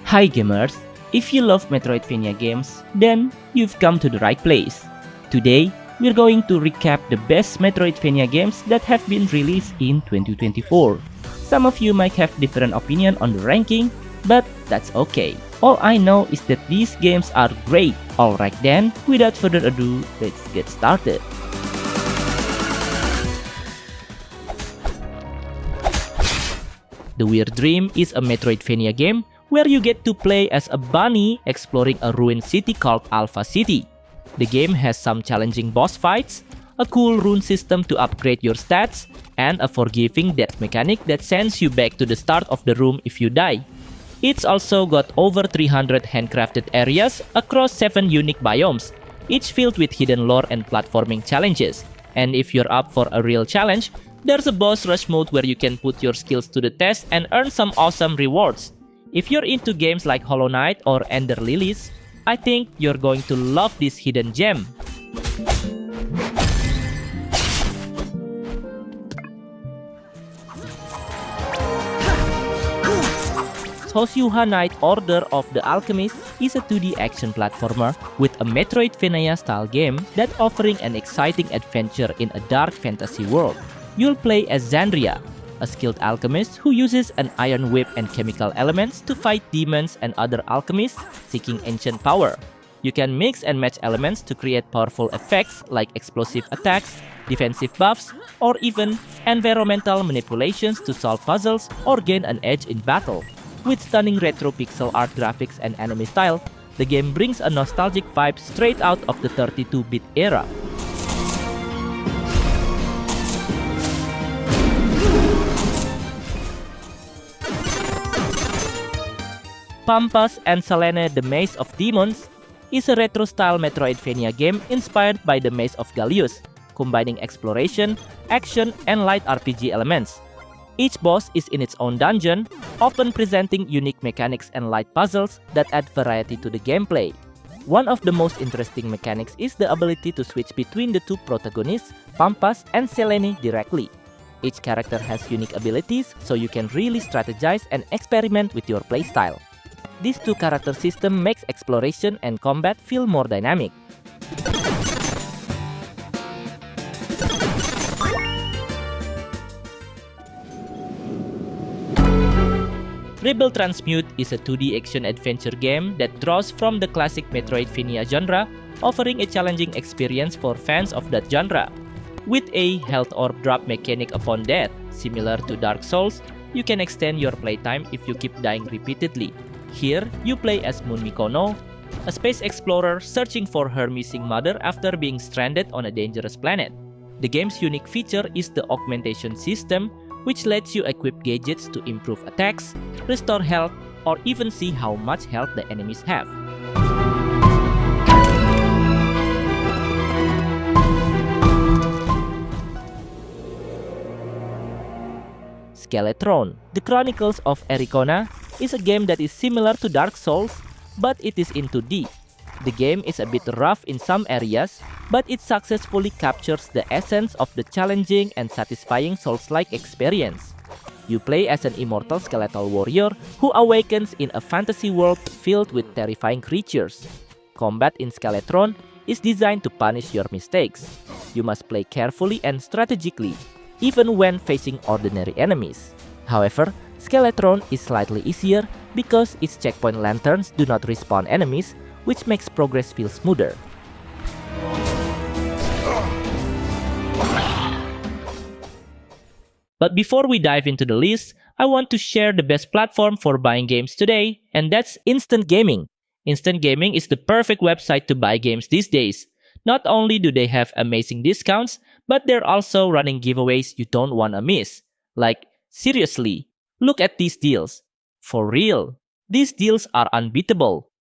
Hi gamers! If you love Metroidvania games, then you've come to the right place. Today, we're going to recap the best Metroidvania games that have been released in 2024. Some of you might have different opinion on the ranking, but that's okay. All I know is that these games are great. Alright then, without further ado, let's get started. The Weird Dream is a Metroidvania game where you get to play as a bunny exploring a ruined city called Alpha City. The game has some challenging boss fights, a cool rune system to upgrade your stats, and a forgiving death mechanic that sends you back to the start of the room if you die. It's also got over 300 handcrafted areas across 7 unique biomes, each filled with hidden lore and platforming challenges. And if you're up for a real challenge, there's a boss rush mode where you can put your skills to the test and earn some awesome rewards. If you're into games like Hollow Knight or Ender Lilies, I think you're going to love this hidden gem. Toziuha Knight Order of the Alchemists is a 2D action platformer with a Metroidvania-style game that offering an exciting adventure in a dark fantasy world. You'll play as Xandria, a skilled alchemist who uses an iron whip and chemical elements to fight demons and other alchemists seeking ancient power. You can mix and match elements to create powerful effects like explosive attacks, defensive buffs, or even environmental manipulations to solve puzzles or gain an edge in battle. With stunning retro pixel art graphics and anime style, the game brings a nostalgic vibe straight out of the 32-bit era. Pampas and Selene The Maze of Demons is a retro-style Metroidvania game inspired by the Maze of Gallius, combining exploration, action, and light RPG elements. Each boss is in its own dungeon, often presenting unique mechanics and light puzzles that add variety to the gameplay. One of the most interesting mechanics is the ability to switch between the two protagonists, Pampas and Selene, directly. Each character has unique abilities, so you can really strategize and experiment with your playstyle. This two-character system makes exploration and combat feel more dynamic. Rebel Transmute is a 2D action-adventure game that draws from the classic Metroidvania genre, offering a challenging experience for fans of that genre. With a health orb drop mechanic upon death, similar to Dark Souls, you can extend your playtime if you keep dying repeatedly. Here, you play as Moon Mikono, a space explorer searching for her missing mother after being stranded on a dangerous planet. The game's unique feature is the augmentation system, which lets you equip gadgets to improve attacks, restore health, or even see how much health the enemies have. Skelethrone, The Chronicles of Ericona, is a game that is similar to Dark Souls, but it is in 2D. The game is a bit rough in some areas, but it successfully captures the essence of the challenging and satisfying Souls-like experience. You play as an immortal skeletal warrior who awakens in a fantasy world filled with terrifying creatures. Combat in Skelethrone is designed to punish your mistakes. You must play carefully and strategically, even when facing ordinary enemies. However, Skelethrone is slightly easier because its checkpoint lanterns do not respawn enemies, which makes progress feel smoother. But before we dive into the list, I want to share the best platform for buying games today, and that's Instant Gaming. Instant Gaming is the perfect website to buy games these days. Not only do they have amazing discounts, but they're also running giveaways you don't wanna miss. Like, seriously, look at these deals. For real, these deals are unbeatable.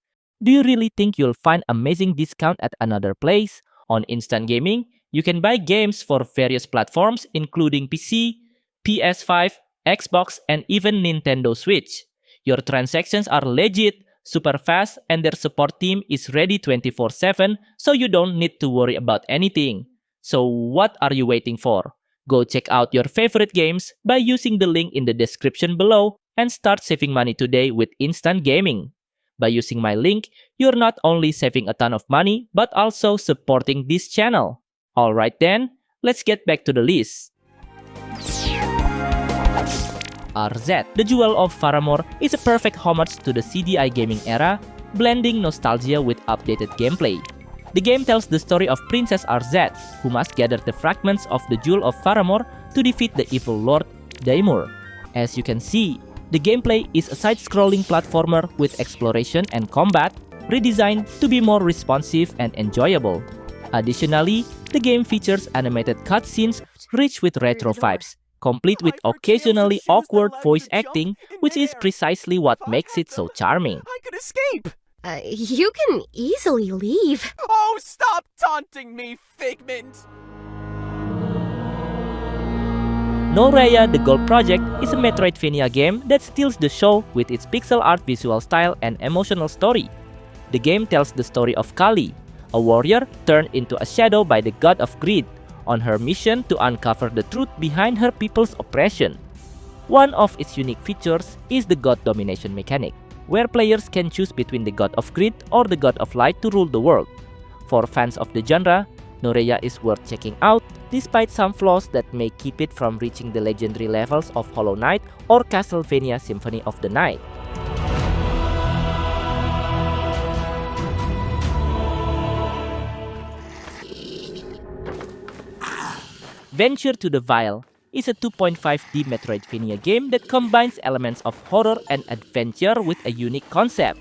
Do you really think you'll find amazing discount at another place? On Instant Gaming, you can buy games for various platforms including PC, PS5, Xbox, and even Nintendo Switch. Your transactions are legit, super fast, and their support team is ready 24/7, so you don't need to worry about anything. So what are you waiting for? Go check out your favorite games by using the link in the description below and start saving money today with Instant Gaming. By using my link, you're not only saving a ton of money, but also supporting this channel. Alright then, let's get back to the list. Arzette, the Jewel of Faramore, is a perfect homage to the CDI gaming era, blending nostalgia with updated gameplay. The game tells the story of Princess Arzette, who must gather the fragments of the Jewel of Faramore to defeat the evil Lord Daimur. As you can see, the gameplay is a side-scrolling platformer with exploration and combat, redesigned to be more responsive and enjoyable. Additionally, the game features animated cutscenes rich with retro vibes, complete with occasionally awkward voice acting, which is precisely what makes it so charming. I could escape! You can easily leave. Oh, stop taunting me, Figment! Noreya The Gold Project is a Metroidvania game that steals the show with its pixel art visual style and emotional story. The game tells the story of Kali, a warrior turned into a shadow by the god of greed, on her mission to uncover the truth behind her people's oppression. One of its unique features is the god domination mechanic, where players can choose between the god of greed or the god of light to rule the world. For fans of the genre, Noreya is worth checking out, despite some flaws that may keep it from reaching the legendary levels of Hollow Knight or Castlevania Symphony of the Night. Venture to the Vile is a 2.5D Metroidvania game that combines elements of horror and adventure with a unique concept.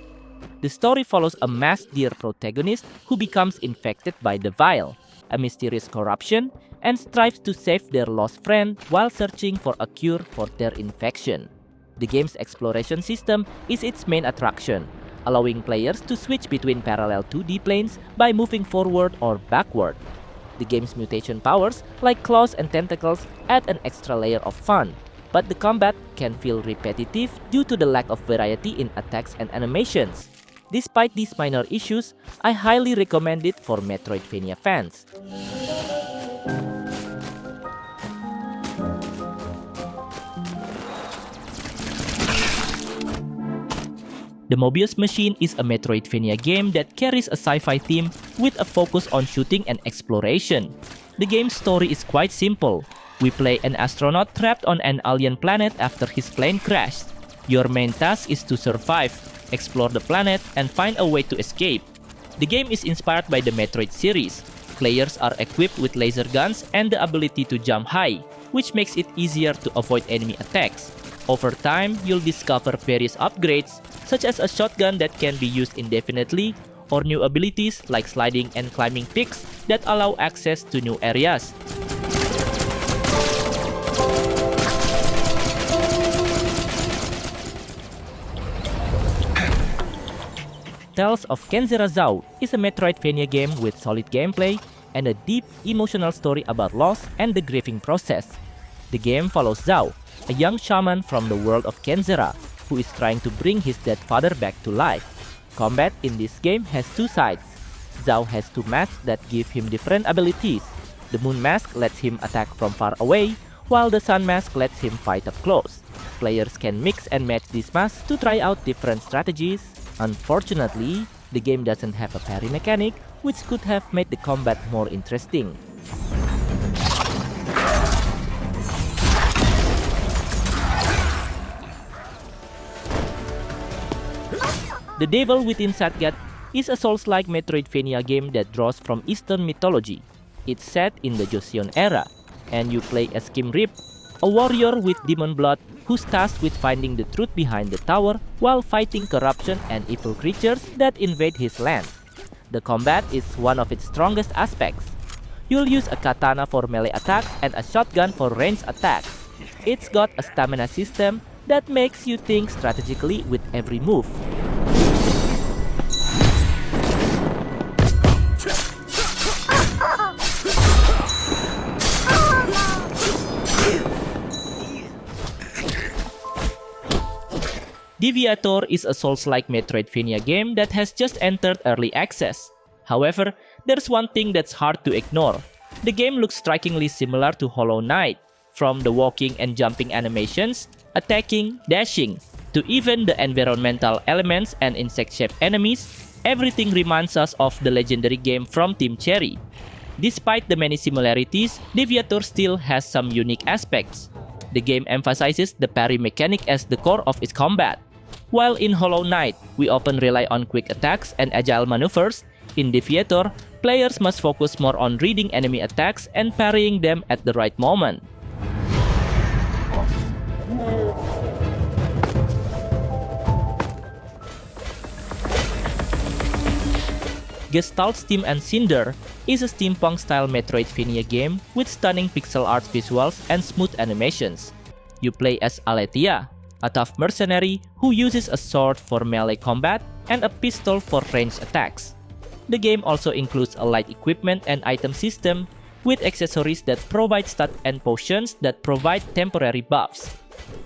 The story follows a masked deer protagonist who becomes infected by the Vile, a mysterious corruption, and strives to save their lost friend while searching for a cure for their infection. The game's exploration system is its main attraction, allowing players to switch between parallel 2D planes by moving forward or backward. The game's mutation powers, like claws and tentacles, add an extra layer of fun, but the combat can feel repetitive due to the lack of variety in attacks and animations. Despite these minor issues, I highly recommend it for Metroidvania fans. The Mobius Machine is a Metroidvania game that carries a sci-fi theme with a focus on shooting and exploration. The game's story is quite simple. We play an astronaut trapped on an alien planet after his plane crashed. Your main task is to survive, explore the planet, and find a way to escape. The game is inspired by the Metroid series. Players are equipped with laser guns and the ability to jump high, which makes it easier to avoid enemy attacks. Over time, you'll discover various upgrades, such as a shotgun that can be used indefinitely, or new abilities like sliding and climbing peaks that allow access to new areas. Tales of Kenzera is a Metroidvania game with solid gameplay and a deep emotional story about loss and the grieving process. The game follows Zhao, a young shaman from the world of Kenzera, who is trying to bring his dead father back to life. Combat in this game has two sides. Zhao has two masks that give him different abilities. The Moon Mask lets him attack from far away, while the Sun Mask lets him fight up close. Players can mix and match these masks to try out different strategies. Unfortunately, the game doesn't have a parry mechanic, which could have made the combat more interesting. The Devil Within Satgat is a Souls-like Metroidvania game that draws from Eastern mythology. It's set in the Joseon era, and you play as Kim Rip, a warrior with demon blood who's tasked with finding the truth behind the tower while fighting corruption and evil creatures that invade his land. The combat is one of its strongest aspects. You'll use a katana for melee attacks and a shotgun for ranged attacks. It's got a stamina system that makes you think strategically with every move. DEVIATOR is a Souls-like Metroidvania game that has just entered early access. However, there's one thing that's hard to ignore. The game looks strikingly similar to Hollow Knight, from the walking and jumping animations, attacking, dashing, To even the environmental elements and insect-shaped enemies, everything reminds us of the legendary game from Team Cherry. Despite the many similarities, DEVIATOR still has some unique aspects. The game emphasizes the parry mechanic as the core of its combat. While in Hollow Knight, we often rely on quick attacks and agile maneuvers, in DEVIATOR, players must focus more on reading enemy attacks and parrying them at the right moment. Gestalt's Team and Cinder is a steampunk-style Metroidvania game with stunning pixel art visuals and smooth animations. You play as Aletheia, a tough mercenary who uses a sword for melee combat and a pistol for ranged attacks. The game also includes a light equipment and item system with accessories that provide stats and potions that provide temporary buffs.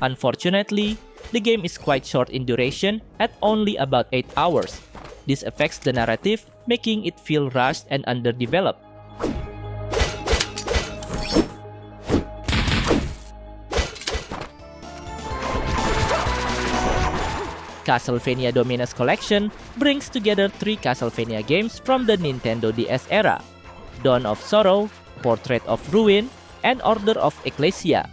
Unfortunately, the game is quite short in duration at only about 8 hours. This affects the narrative, making it feel rushed and underdeveloped. Castlevania Dominus Collection brings together 3 Castlevania games from the Nintendo DS era: Dawn of Sorrow, Portrait of Ruin, and Order of Ecclesia.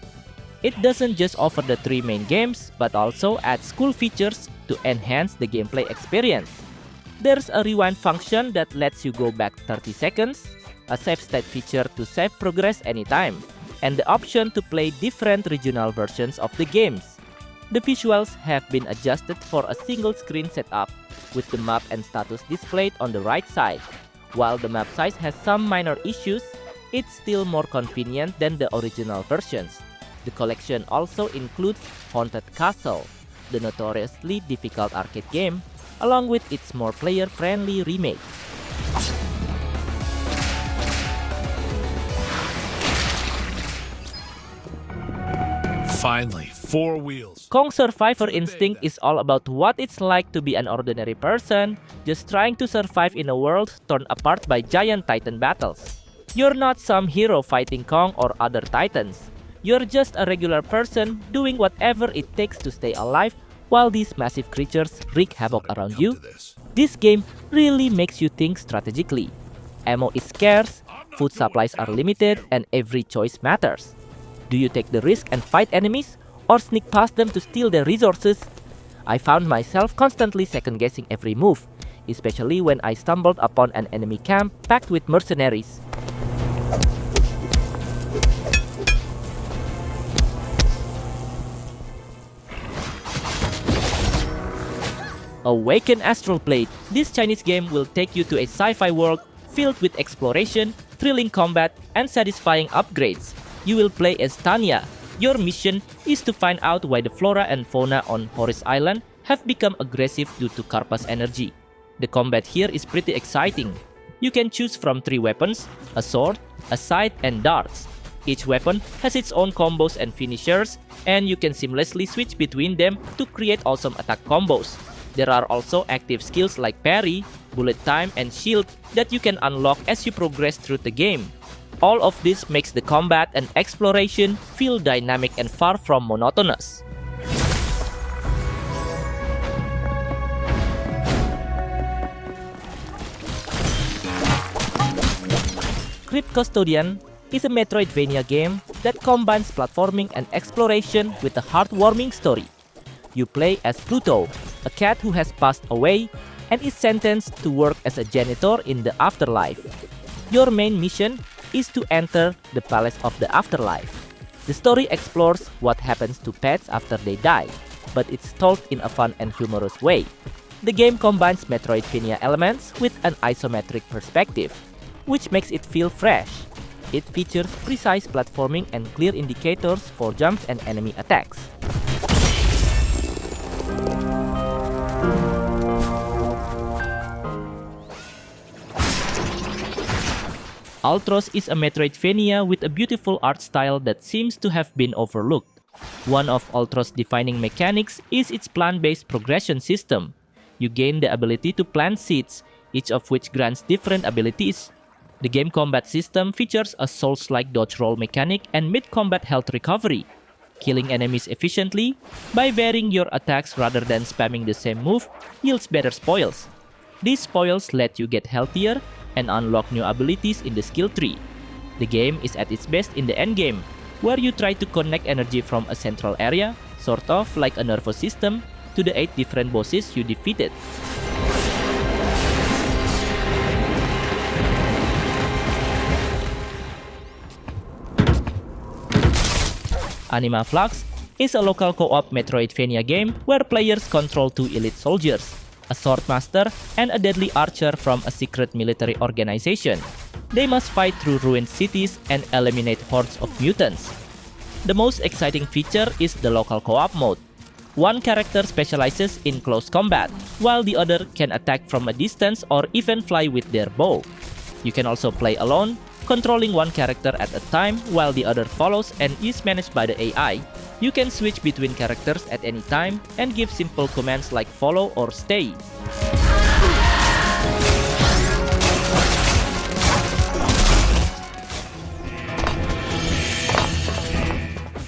It doesn't just offer the 3 main games, but also adds cool features to enhance the gameplay experience. There's a rewind function that lets you go back 30 seconds, a save state feature to save progress anytime, and the option to play different regional versions of the games. The visuals have been adjusted for a single screen setup, with the map and status displayed on the right side. While the map size has some minor issues, it's still more convenient than the original versions. The collection also includes Haunted Castle, the notoriously difficult arcade game, along with its more player-friendly remake. Finally, 4 wheels. Kong Survivor Instinct is all about what it's like to be an ordinary person, just trying to survive in a world torn apart by giant titan battles. You're not some hero fighting Kong or other titans. You're just a regular person doing whatever it takes to stay alive while these massive creatures wreak havoc around you. This game really makes you think strategically. Ammo is scarce, food supplies are limited, and every choice matters. Do you take the risk and fight enemies, or sneak past them to steal their resources? I found myself constantly second-guessing every move, especially when I stumbled upon an enemy camp packed with mercenaries. Awaken Astral Blade. This Chinese game will take you to a sci-fi world filled with exploration, thrilling combat, and satisfying upgrades. You will play as Tanya. Your mission is to find out why the flora and fauna on Horace Island have become aggressive due to Karpa's energy. The combat here is pretty exciting. You can choose from 3 weapons, a sword, a scythe, and darts. Each weapon has its own combos and finishers, and you can seamlessly switch between them to create awesome attack combos. There are also active skills like parry, bullet time, and shield that you can unlock as you progress through the game. All of this makes the combat and exploration feel dynamic and far from monotonous. Crypt Custodian is a Metroidvania game that combines platforming and exploration with a heartwarming story. You play as Pluto, a cat who has passed away and is sentenced to work as a janitor in the afterlife. Your main mission is to enter the Palace of the Afterlife. The story explores what happens to pets after they die, but it's told in a fun and humorous way. The game combines Metroidvania elements with an isometric perspective, which makes it feel fresh. It features precise platforming and clear indicators for jumps and enemy attacks. Ultros is a Metroidvania with a beautiful art style that seems to have been overlooked. One of Ultros' defining mechanics is its plant-based progression system. You gain the ability to plant seeds, each of which grants different abilities. The game combat system features a Souls-like dodge roll mechanic and mid-combat health recovery. Killing enemies efficiently by varying your attacks rather than spamming the same move yields better spoils. These spoils let you get healthier and unlock new abilities in the skill tree. The game is at its best in the endgame, where you try to connect energy from a central area, sort of like a nervous system, to the 8 different bosses you defeated. Anima Flux is a local co-op Metroidvania game where players control 2 elite soldiers, a swordmaster and a deadly archer from a secret military organization. They must fight through ruined cities and eliminate hordes of mutants. The most exciting feature is the local co-op mode. One character specializes in close combat, while the other can attack from a distance or even fly with their bow. You can also play alone, controlling one character at a time while the other follows and is managed by the AI. You can switch between characters at any time and give simple commands like follow or stay.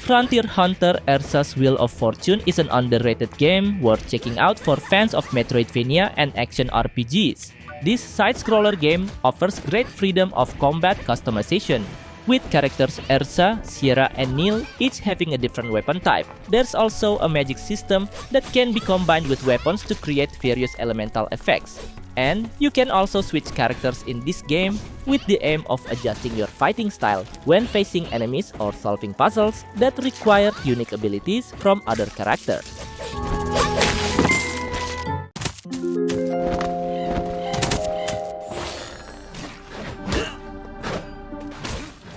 Frontier Hunter Erza's Wheel of Fortune is an underrated game worth checking out for fans of Metroidvania and action RPGs. This side-scroller game offers great freedom of combat customization, with characters Erza, Sierra, and Neil each having a different weapon type. There's also a magic system that can be combined with weapons to create various elemental effects. And you can also switch characters in this game with the aim of adjusting your fighting style when facing enemies or solving puzzles that require unique abilities from other characters.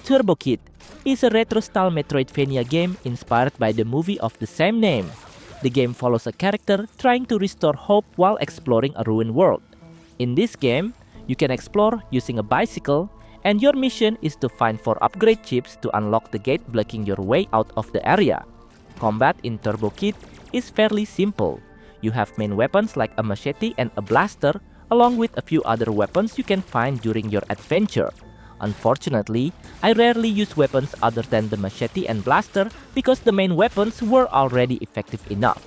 Turbo Kid is a retro-style Metroidvania game inspired by the movie of the same name. The game follows a character trying to restore hope while exploring a ruined world. In this game, you can explore using a bicycle, and your mission is to find 4 upgrade chips to unlock the gate blocking your way out of the area. Combat in Turbo Kid is fairly simple. You have main weapons like a machete and a blaster, along with a few other weapons you can find during your adventure. Unfortunately, I rarely use weapons other than the machete and blaster because the main weapons were already effective enough.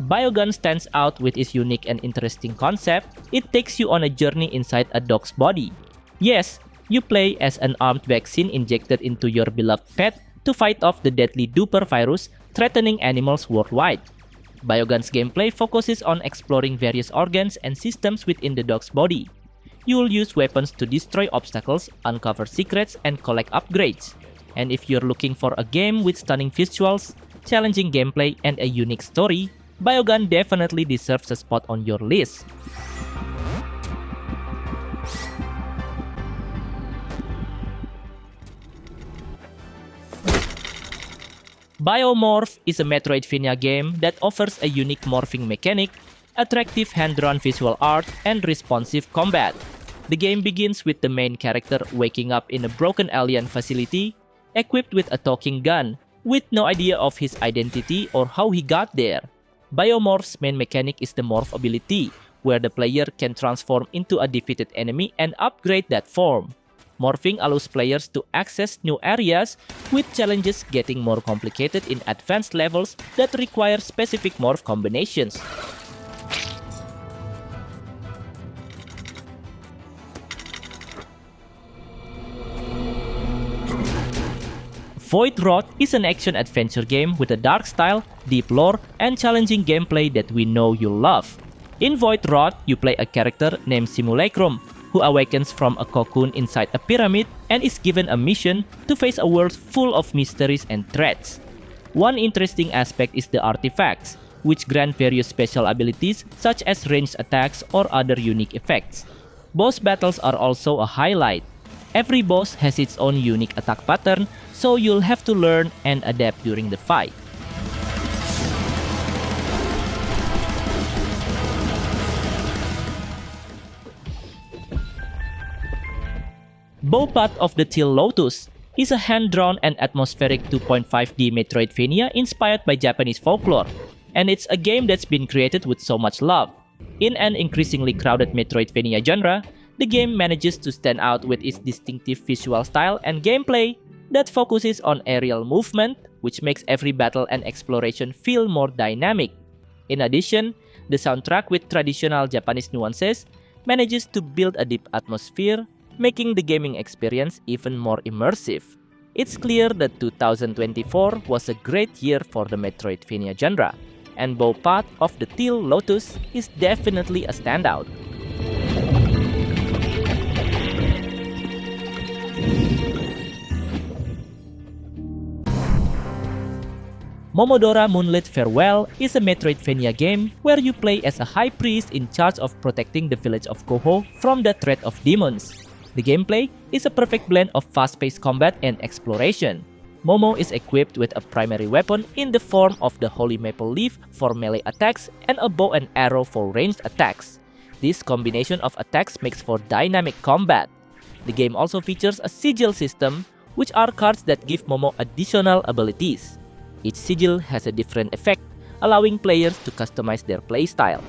BioGun stands out with its unique and interesting concept. It takes you on a journey inside a dog's body. Yes, you play as an armed vaccine injected into your beloved pet to fight off the deadly duper virus threatening animals worldwide. BioGun's gameplay focuses on exploring various organs and systems within the dog's body. You will use weapons to destroy obstacles, uncover secrets, and collect upgrades. And if you're looking for a game with stunning visuals, challenging gameplay, and a unique story, BioGun definitely deserves a spot on your list. BioMorph is a Metroidvania game that offers a unique morphing mechanic, attractive hand-drawn visual art, and responsive combat. The game begins with the main character waking up in a broken alien facility, equipped with a talking gun, with no idea of his identity or how he got there. BioMorph's main mechanic is the morph ability, where the player can transform into a defeated enemy and upgrade that form. Morphing allows players to access new areas, with challenges getting more complicated in advanced levels that require specific morph combinations. Voidwrought is an action-adventure game with a dark style, deep lore, and challenging gameplay that we know you love. In Voidwrought, you play a character named Simulacrum, who awakens from a cocoon inside a pyramid and is given a mission to face a world full of mysteries and threats. One interesting aspect is the artifacts, which grant various special abilities such as ranged attacks or other unique effects. Boss battles are also a highlight. Every boss has its own unique attack pattern, so you'll have to learn and adapt during the fight. Bowpath of the Teal Lotus is a hand-drawn and atmospheric 2.5D Metroidvania inspired by Japanese folklore, and it's a game that's been created with so much love. In an increasingly crowded Metroidvania genre, the game manages to stand out with its distinctive visual style and gameplay that focuses on aerial movement, which makes every battle and exploration feel more dynamic. In addition, the soundtrack with traditional Japanese nuances manages to build a deep atmosphere, making the gaming experience even more immersive. It's clear that 2024 was a great year for the Metroidvania genre, and both part of the Teal Lotus is definitely a standout. Momodora Moonlit Farewell is a Metroidvania game where you play as a high priest in charge of protecting the village of Koho from the threat of demons. The gameplay is a perfect blend of fast-paced combat and exploration. Momo is equipped with a primary weapon in the form of the Holy Maple Leaf for melee attacks and a bow and arrow for ranged attacks. This combination of attacks makes for dynamic combat. The game also features a sigil system, which are cards that give Momo additional abilities. Each sigil has a different effect, allowing players to customize their playstyle.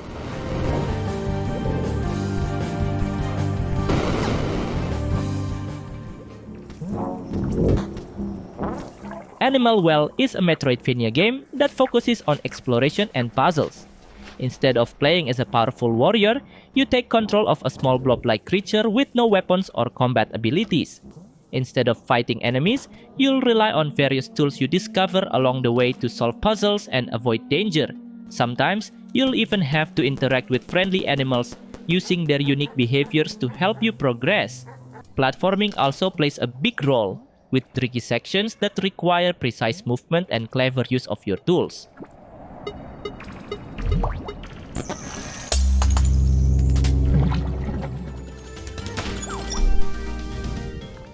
Animal Well is a Metroidvania game that focuses on exploration and puzzles. Instead of playing as a powerful warrior, you take control of a small blob-like creature with no weapons or combat abilities. Instead of fighting enemies, you'll rely on various tools you discover along the way to solve puzzles and avoid danger. Sometimes, you'll even have to interact with friendly animals, using their unique behaviors to help you progress. Platforming also plays a big role, with tricky sections that require precise movement and clever use of your tools.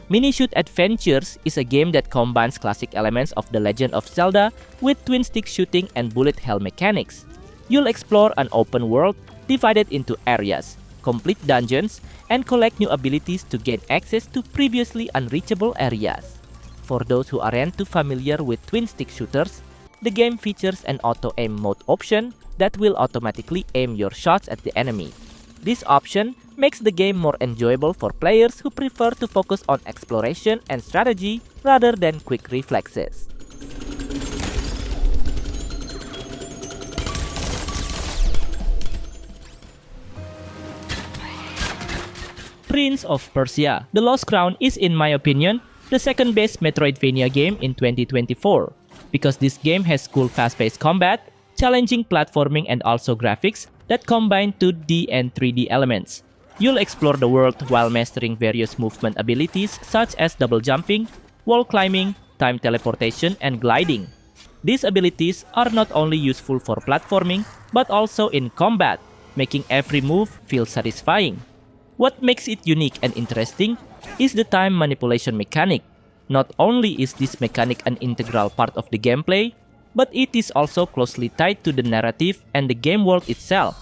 Minishoot Adventures is a game that combines classic elements of The Legend of Zelda with twin-stick shooting and bullet hell mechanics. You'll explore an open world divided into areas, complete dungeons, and collect new abilities to gain access to previously unreachable areas. For those who aren't too familiar with twin-stick shooters, the game features an auto-aim mode option that will automatically aim your shots at the enemy. This option makes the game more enjoyable for players who prefer to focus on exploration and strategy rather than quick reflexes. Prince of Persia: The Lost Crown is, in my opinion, the second best Metroidvania game in 2024, because this game has cool fast-paced combat, challenging platforming, and also graphics that combine 2D and 3D elements. You'll explore the world while mastering various movement abilities such as double jumping, wall climbing, time teleportation, and gliding. These abilities are not only useful for platforming, but also in combat, making every move feel satisfying. What makes it unique and interesting is the time manipulation mechanic. Not only is this mechanic an integral part of the gameplay, but it is also closely tied to the narrative and the game world itself.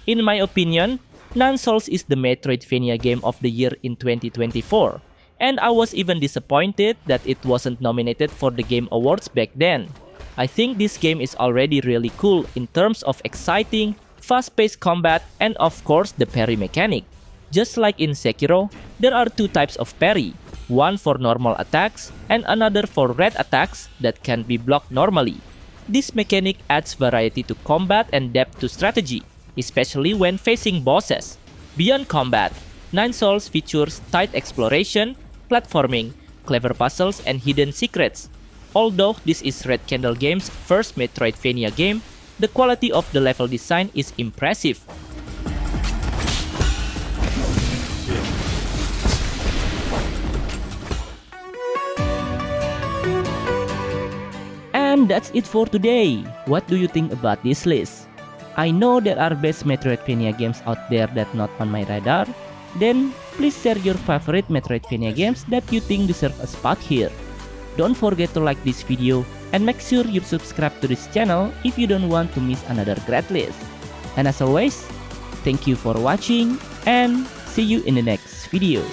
In my opinion, Nine Souls is the Metroidvania game of the year in 2024, and I was even disappointed that it wasn't nominated for the Game Awards back then. I think this game is already really cool in terms of exciting, fast-paced combat, and of course the parry mechanic. Just like in Sekiro, there are two types of parry, one for normal attacks and another for red attacks that can be blocked normally. This mechanic adds variety to combat and depth to strategy, especially when facing bosses. Beyond combat, Nine Souls features tight exploration, platforming, clever puzzles, and hidden secrets. Although this is Red Candle Games' first Metroidvania game, the quality of the level design is impressive. And that's it for today. What do you think about this list? I know there are best Metroidvania games out there that not on my radar. Then please share your favorite Metroidvania games that you think deserve a spot here. Don't forget to like this video and make sure you subscribe to this channel if you don't want to miss another great list. And as always, thank you for watching and see you in the next video.